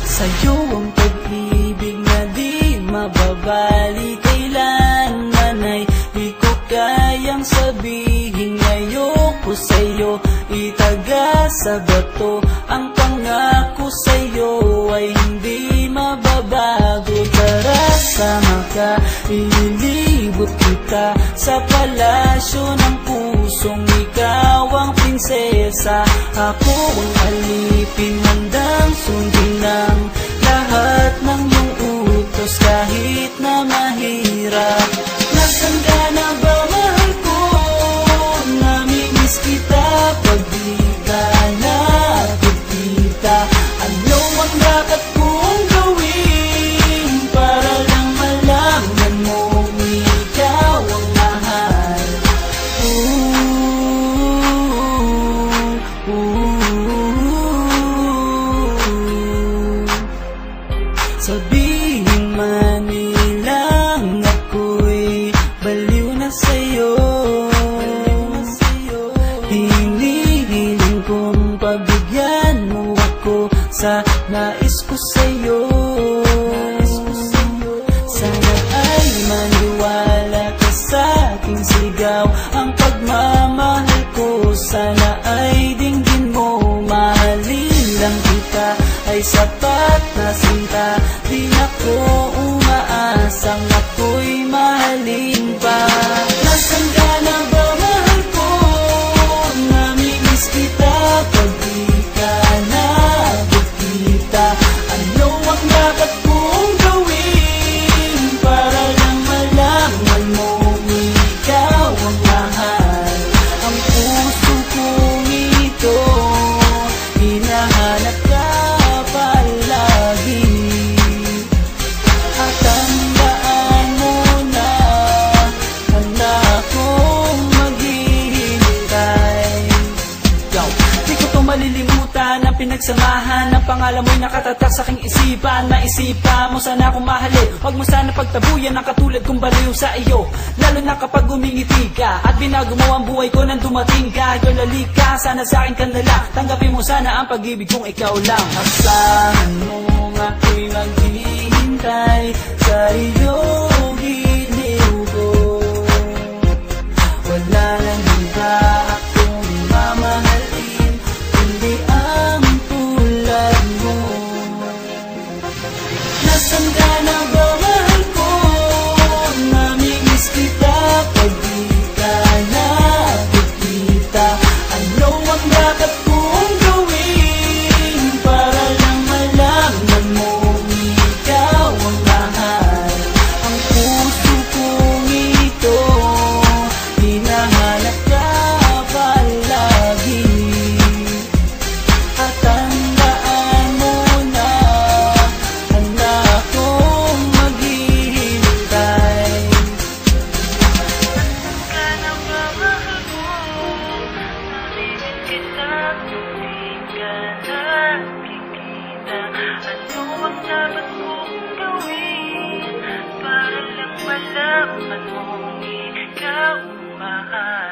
Sa'yo ang pag-ibig na di mababali, kailanman ay di ko kayang sabihin. Ayoko sa'yo itaga sa bato, ang pangako sa'yo ay hindi mababago. Tara, sama ka, ililibot kita sa palasyo ng pusong ikaw ang prinsesa. Ako ang alipin, handang sundin ng lahat ng iyong utos kahit na mahirap. Nasaan ka na ba, mahal ko? Namimiss kita pag di ka nakikita. Ano ang dapat kong gawin para lang malaman mo ikaw ang mahal? Sabihin man nilang ako'y baliw na sa'yo, hinihiling kong pagbigyan mo ako sa nais ko sa'yo. Sana ay maniwala ka sa aking sigaw, ang pagmamahal ko sana ay dinggin mo. Mahalin lang kita ay sapat na sinta, di na ko umaasang ako'y mahalin pa. Nasaan ka na ba, mahal ko? Namimiss kita pag di ka nakikita. Ano ang dapat kong gawin para lang malaman mo ikaw ang mahal? Ang puso kong ito hinahanap ka palagi, at tandaan mo na handa akong maghihintay. Di ko to malilimutan ang pinagsamahan, ang pangalan mo'y nakatatak sa aking isipan. Naisipan mo sana akong mahalin, huwag mo sana pagtabuyan ang katulad kong baliw sa iyo. Lalo na kapag umingiti ka at binago mo ang buhay ko nang dumating ka. Yun, lalika, sana sa akin ka na lang, tanggapin mo sana ang pag-ibig kong ikaw lang. Asahan mo ako'y maghihintay sa iyong giliw ko. Wala nang iba akong mamahalin kundi ang tulad mo. Nasaan ka na ba, mahal ko? Namimiss kita pag di ka nakikita. Ano ang dapat kong gawin para lang malaman mo ikaw ang mahal? Ang puso kong ito hinahanap ka palagi, at tandaan mo na handa akong maghihintay. Ka na ba, mahal ko? Namimiss kita kung di ka nakikita. Ano ang dapat kong gawin para lang malaman mo ikaw ang mahal?